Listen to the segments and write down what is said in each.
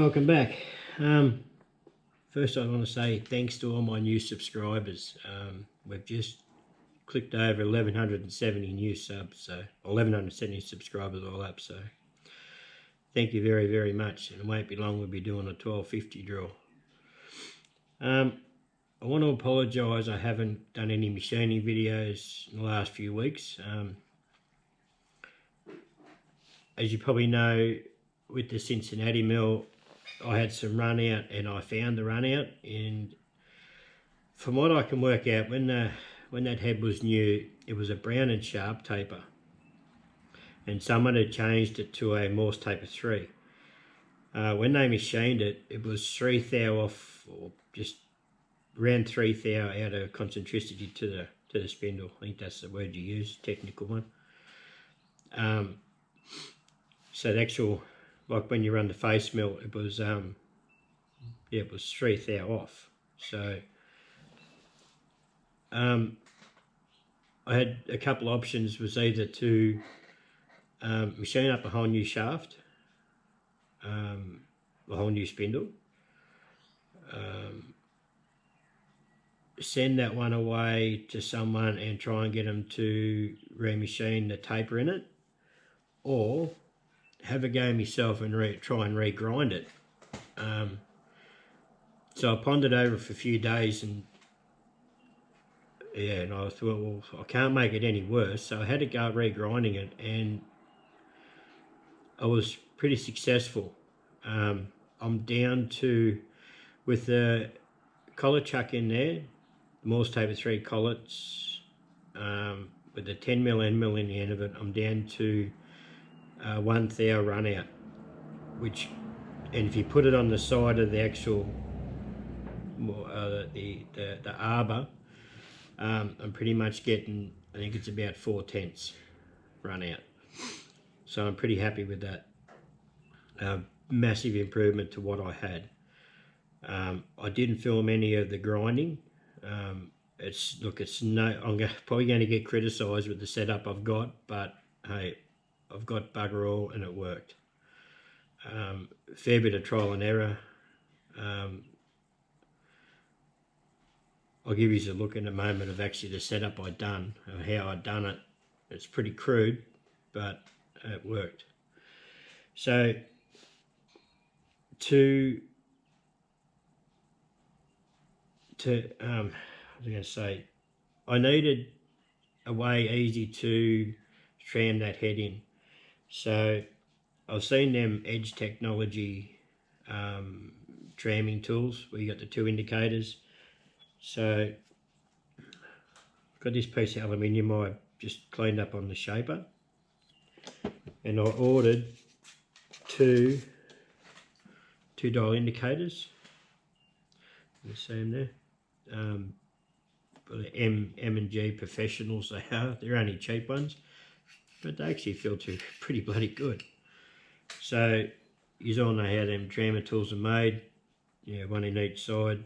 welcome back. First I want to say thanks to all my new subscribers. We've just clicked over 1170 new subs, so 1170 subscribers all up, so thank you very, very much, and it won't be long we'll be doing a 1250 drill. I want to apologise, I haven't done any machining videos in the last few weeks. As you probably know, with the Cincinnati mill, I had some run out and I found the run out, and from what I can work out, when that head was new, it was a brown and sharp taper, and someone had changed it to a Morse taper 3. When they machined it, it was 3 thou off, or just around 3 thou out of concentricity to the spindle. I think that's the word you use, technical one. So the actual, like when you run the face mill, it was it was 3 thou off. So I had a couple of options, was either to machine up a whole new shaft, a whole new spindle, send that one away to someone and try and get them to remachine the taper in it, or have a go myself and try and regrind it. So I pondered over for a few days, and yeah, and I thought, well, I can't make it any worse, so I had to go regrinding it, and I was pretty successful. I'm down to, with the collet chuck in there, Morse taper 3 collets, with the 10mm end mill in the end of it, I'm down to 1 thou run out, which, and if you put it on the side of the actual the arbor, I'm pretty much getting, I think it's about 4/10 run out, so I'm pretty happy with that. Massive improvement to what I had. I didn't film any of the grinding. It's I'm probably going to get criticised with the setup I've got, but hey, I've got bugger all and it worked. Fair bit of trial and error. I'll give you a look in a moment of actually the setup I'd done, or how I'd done it. It's pretty crude, but it worked. So I was going to say, I needed a way easy to tram that head in. So I've seen them Edge Technology tramming tools where you got the 2 indicators. So I've got this piece of aluminium I just cleaned up on the shaper, and I ordered two dial indicators. You see them there. The M&G Professionals they are. They're only cheap ones, but they actually filter pretty bloody good. So you all know how them trammer tools are made. Yeah, one in each side,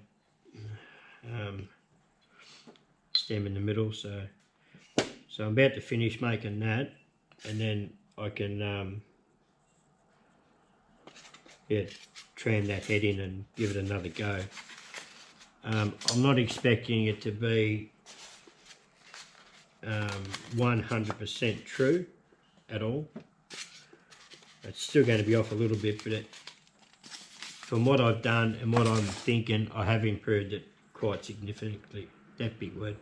stem in the middle. So I'm about to finish making that, and then I can tram that head in and give it another go. I'm not expecting it to be 100% true at all. It's still going to be off a little bit, but from what I've done and what I'm thinking, I have improved it quite significantly. That big word.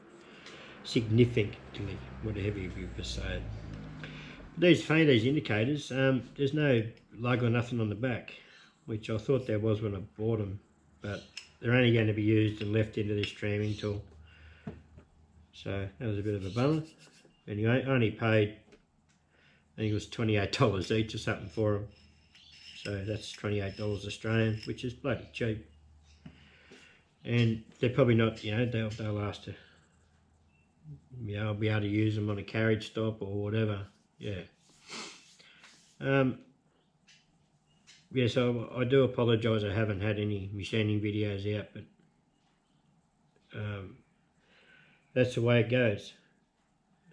Significantly, whatever you say. These indicators, there's no lug or nothing on the back, which I thought there was when I bought them, but they're only going to be used and left into this tramming tool. So that was a bit of a bummer. Anyway, I only paid, I think it was $28 each or something for them. So that's $28 Australian, which is bloody cheap. And they're probably not, they'll last I'll be able to use them on a carriage stop or whatever. Yeah. Yeah, so I do apologise I haven't had any machining videos out, but that's the way it goes.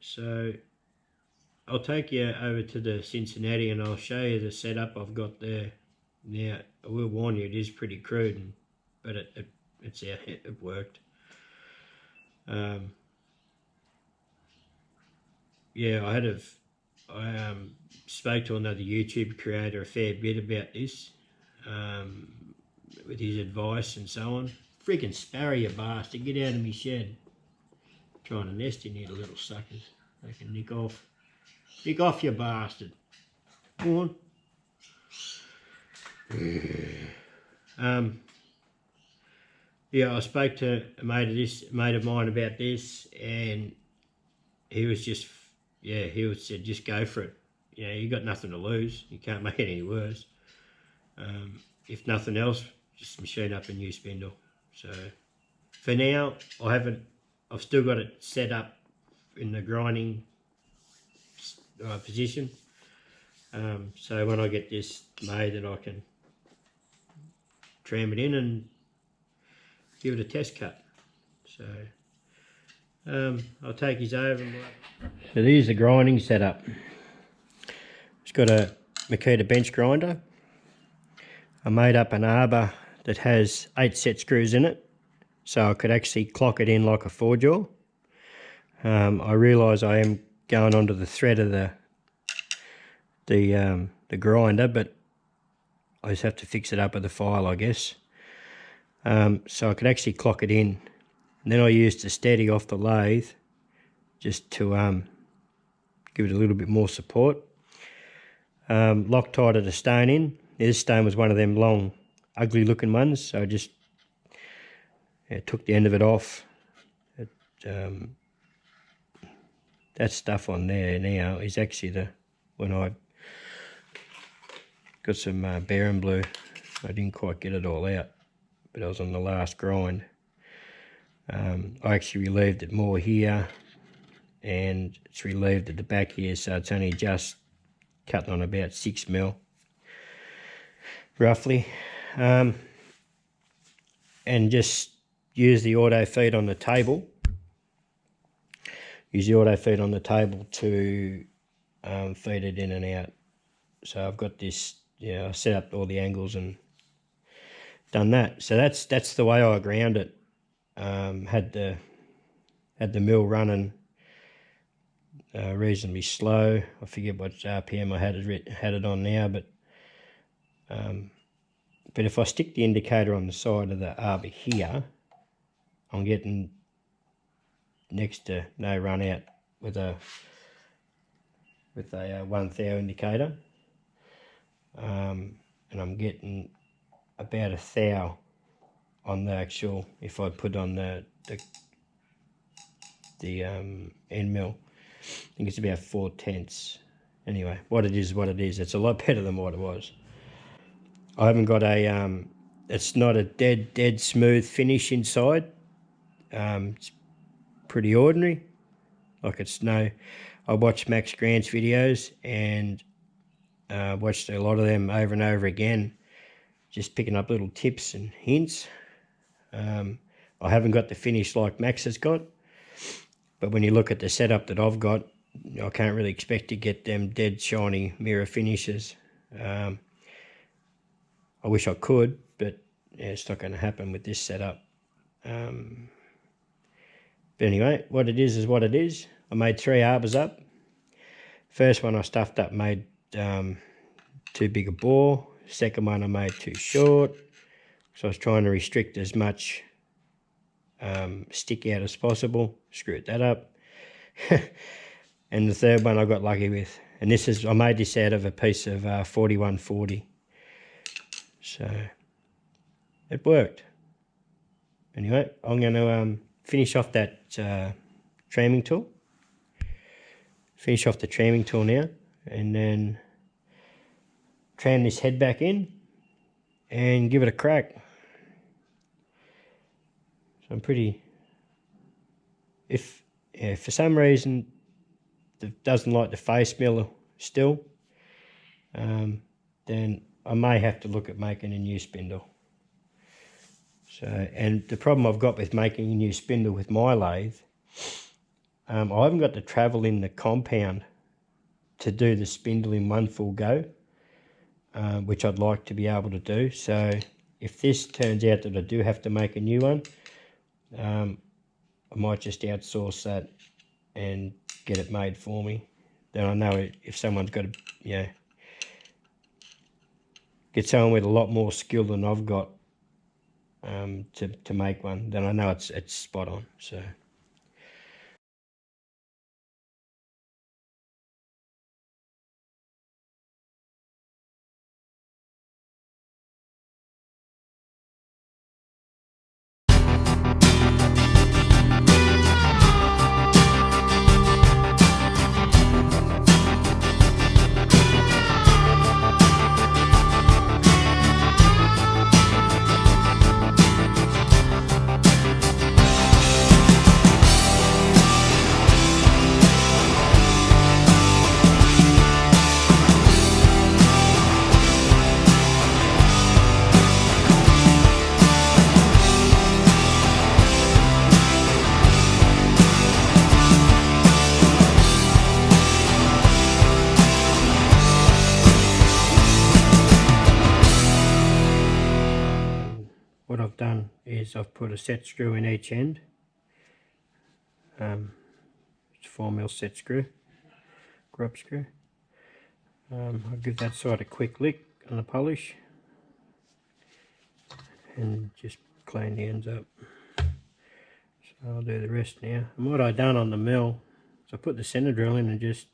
So I'll take you over to the Cincinnati and I'll show you the setup I've got there Now, I will warn you, it is pretty crude, but it's out, it worked. Yeah, I spoke to another YouTube creator a fair bit about this, with his advice and so on. Freaking sparrow, you bastard, get out of me shed. Trying to nest in here, the little suckers. They can nick off. Nick off, you bastard. Go on. Yeah, I spoke to a mate of mine about this, and he was just, he said, just go for it. You know, you got nothing to lose. You can't make it any worse. If nothing else, just machine up a new spindle. So for now, I've still got it set up in the grinding position. So when I get this made, then I can tram it in and give it a test cut. So I'll take his over. So there's the grinding setup. It's got a Makita bench grinder. I made up an arbor that has 8 set screws in it, so I could actually clock it in like a 4-jaw. I realise I am going onto the thread of the grinder, but I just have to fix it up with the file, I guess. So I could actually clock it in. And then I used the steady off the lathe just to give it a little bit more support. Loctited a stone in. This stone was one of them long, ugly looking ones, so I just took the end of it off. That stuff on there now is actually when I got some bear and blue. I didn't quite get it all out, but I was on the last grind. I actually relieved it more here, and it's relieved at the back here, so it's only just cutting on about 6mm, roughly. And just use the auto feed on the table. Use the auto feed on the table to feed it in and out. So I've got this, I set up all the angles and done that. So that's the way I ground it. Had the mill running reasonably slow. I forget what RPM I had it on now, but if I stick the indicator on the side of the arbor here, I'm getting next to no run out with a 1 thou indicator, and I'm getting about 1 thou on the actual, if I put on the end mill. I think it's about 4/10. Anyway, what it is, it's a lot better than what it was. I haven't got it's not a dead smooth finish inside. It's pretty ordinary. Like I watched Max Grant's videos and watched a lot of them over and over again, just picking up little tips and hints. I haven't got the finish like Max has got, but when you look at the setup that I've got, I can't really expect to get them dead shiny mirror finishes. I wish I could, but it's not going to happen with this setup. But anyway, what it is what it is. I made 3 arbors up. First one I stuffed up, made too big a bore. Second one I made too short, so I was trying to restrict as much stick out as possible. Screwed that up. And the third one I got lucky with, and I made this out of a piece of 4140. So it worked. Anyway, I'm going to finish off that tramming tool. Finish off the tramming tool now, and then tram this head back in and give it a crack. So I'm pretty, if for some reason it doesn't like the face mill still, then I may have to look at making a new spindle. So, and the problem I've got with making a new spindle with my lathe, I haven't got the travel in the compound to do the spindle in one full go. which I'd like to be able to do. So if this turns out that I do have to make a new one, I might just outsource that and get it made for me. Then I know if someone's got to, get someone with a lot more skill than I've got to make one, then I know it's spot on. So. What I've done is I've put a set screw in each end. It's a 4mm set screw, grub screw. I'll give that side a quick lick on the polish and just clean the ends up. So I'll do the rest now. And what I done on the mill is I put the center drill in and just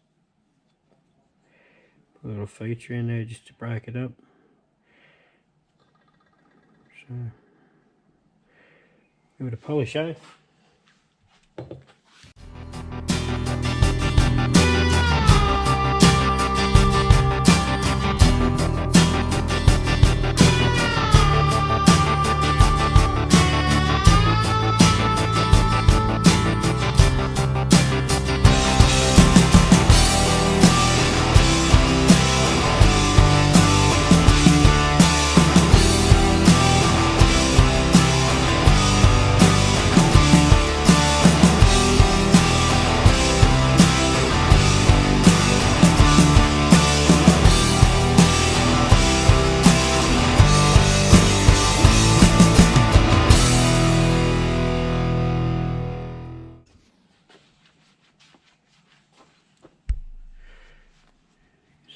put a little feature in there just to break it up. So give it a polish, eh?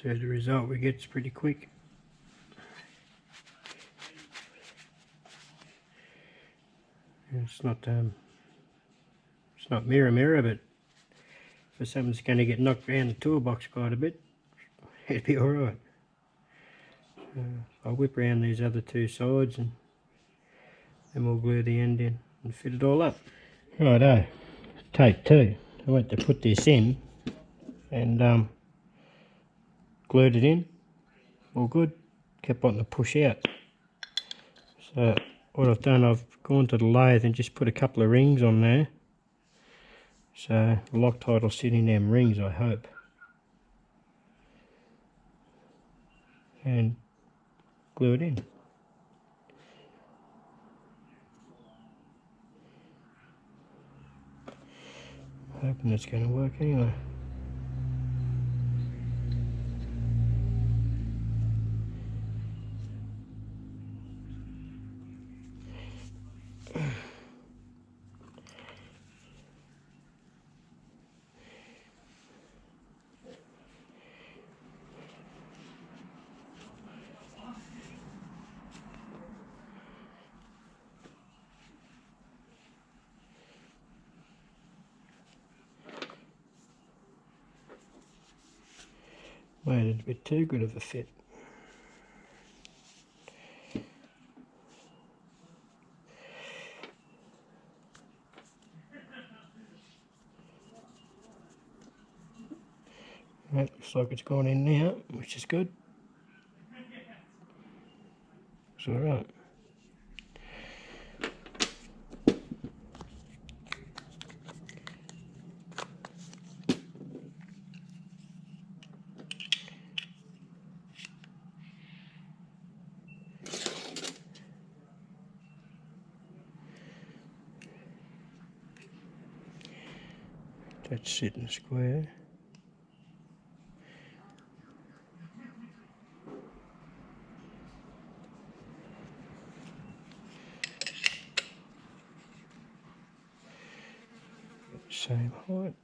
So the result we get is pretty quick. It's not mirror, but for something that's going to get knocked around the toolbox quite a bit, it'd be alright. So I'll whip around these other two sides and then we'll glue the end in and fit it all up. Righto, take two. I went to put this in and glued it in, all good, kept wanting to push out. So what I've done, I've gone to the lathe and just put a couple of rings on there. So the Loctite will sit in them rings, I hope. And glue it in. Hoping it's going to work anyway. Made it a bit too good of a fit. Right, looks like it's gone in now, which is good. It's alright. That's sitting square. same height.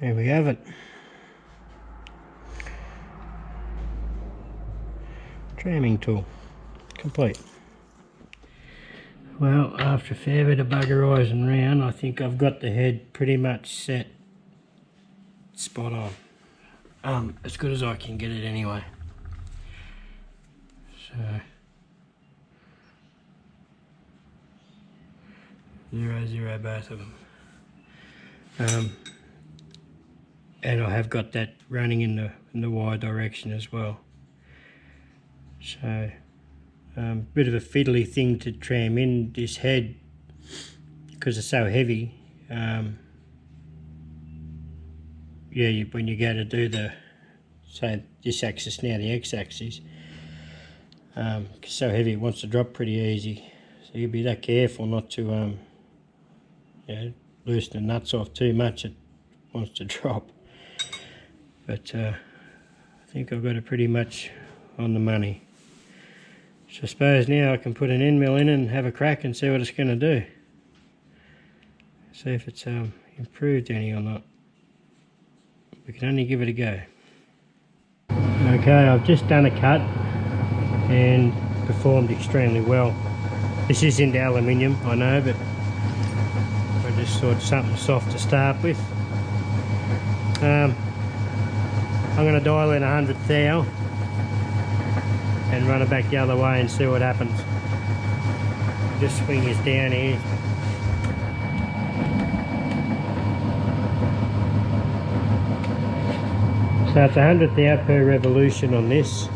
There we have it. Tramming tool, complete. Well, after a fair bit of buggerising around, I think I've got the head pretty much set spot on. As good as I can get it anyway. So 0, 0 both of them. And I have got that running in the Y direction as well. So bit of a fiddly thing to tram in this head because it's so heavy. Yeah, when you go to do say this axis now, the x-axis, it's so heavy it wants to drop pretty easy. So you'll be that careful not to loosen the nuts off too much, it wants to drop. But I think I've got it pretty much on the money. So I suppose now I can put an end mill in and have a crack and see what it's going to do. See if it's improved any or not. We can only give it a go. Okay, I've just done a cut and performed extremely well. This is into aluminium, I know, but I just thought something soft to start with. I'm going to dial in 100th thou and run it back the other way and see what happens. Just swing this down here. So it's 100th thou per revolution on this.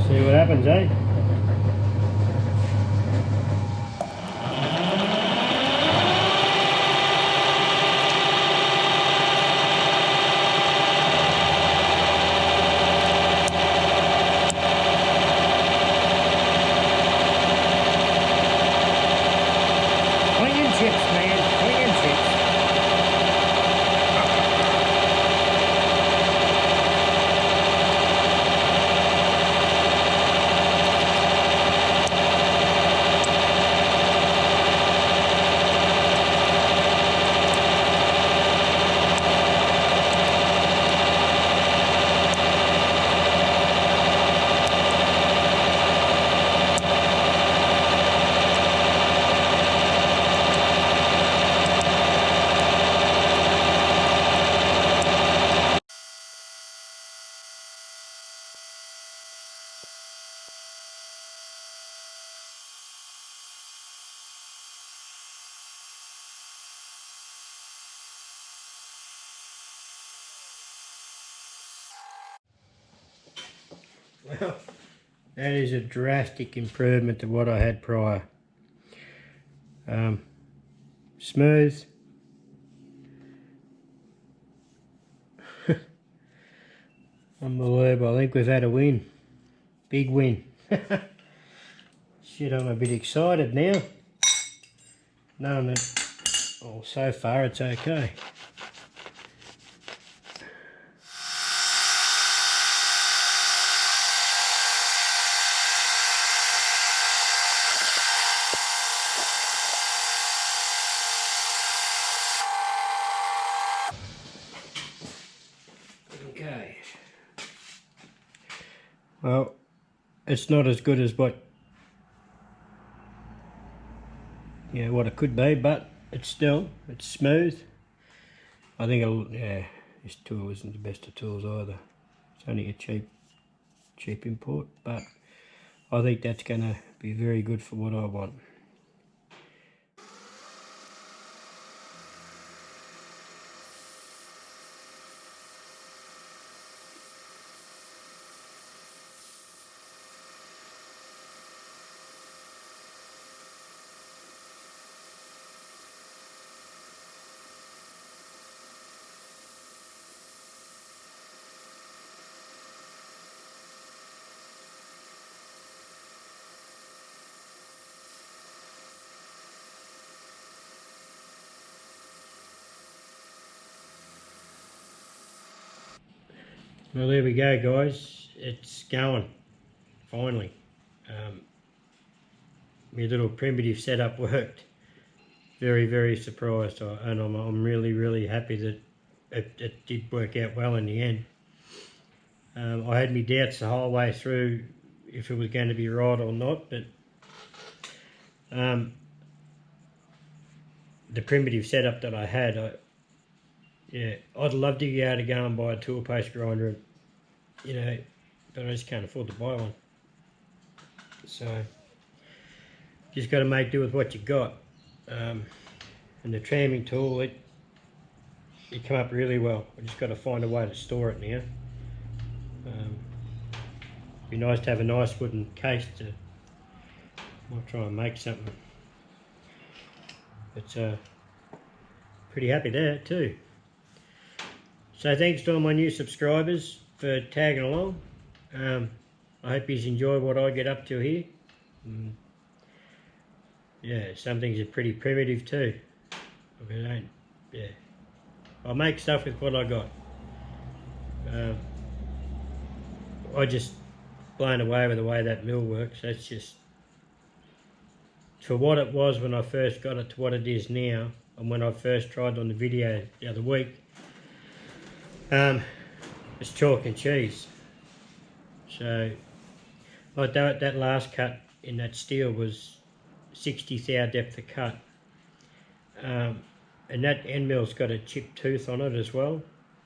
See what happens, eh? Onion chips, man, onion chips. Well, that is a drastic improvement to what I had prior. Smooth. Unbelievable. I think we've had a win. Big win. Shit, I'm a bit excited now. Knowing that, well, so far it's okay. Okay. Well, it's not as good as what it could be, but it's smooth. I think this tool isn't the best of tools either. It's only a cheap import, but I think that's gonna be very good for what I want. Well, there we go, guys. It's going, finally. My little primitive setup worked. Very, very surprised, and I'm really, really happy that it did work out well in the end. I had my doubts the whole way through if it was going to be right or not, but the primitive setup that I had, I'd love to be able to go and buy a tool post grinder, but I just can't afford to buy one. So, just got to make do with what you got. And the tramming tool, it come up really well. I just got to find a way to store it now. Be nice to have a nice wooden case to. Might try and make something. But pretty happy there too. So thanks to all my new subscribers for tagging along. I hope you enjoy what I get up to here. Yeah, some things are pretty primitive too. I make stuff with what I got. I just blown away with the way that mill works. That's just, for what it was when I first got it to what it is now, and when I first tried on the video the other week, it's chalk and cheese. So, like that last cut in that steel was 60 thou depth of cut. And that end mill's got a chipped tooth on it as well,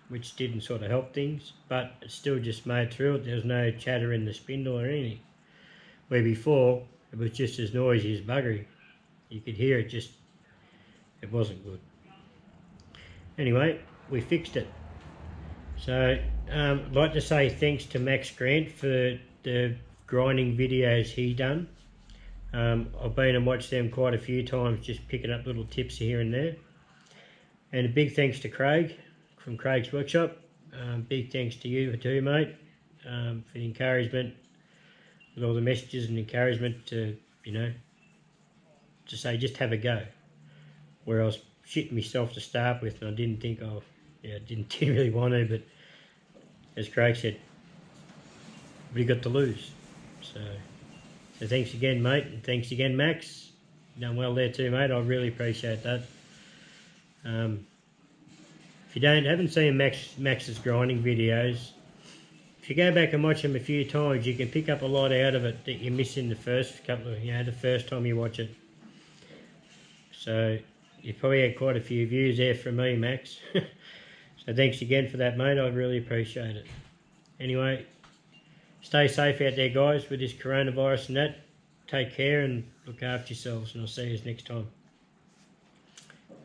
which didn't sort of help things, but it still just made through it. There was no chatter in the spindle or anything. Where before, it was just as noisy as buggery. You could hear it, it wasn't good. Anyway, we fixed it. So, I'd like to say thanks to Max Grant for the grinding videos he done. I've been and watched them quite a few times, just picking up little tips here and there. And a big thanks to Craig from Craig's Workshop. Big thanks to you too, mate, for the encouragement, with all the messages and encouragement to, to say just have a go. Where I was shitting myself to start with, and I didn't think, didn't really want to, but as Craig said, what have you got to lose? So thanks again, mate, and thanks again, Max. You've done well there too, mate. I really appreciate that. If you haven't seen Max's grinding videos, if you go back and watch them a few times, you can pick up a lot out of it that you miss in the first couple of, the first time you watch it. So you probably had quite a few views there from me, Max. So thanks again for that, mate. I really appreciate it. Anyway, stay safe out there, guys, with this coronavirus and that. Take care and look after yourselves, and I'll see you next time.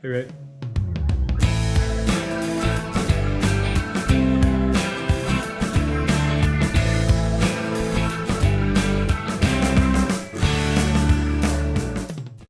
Hooroo.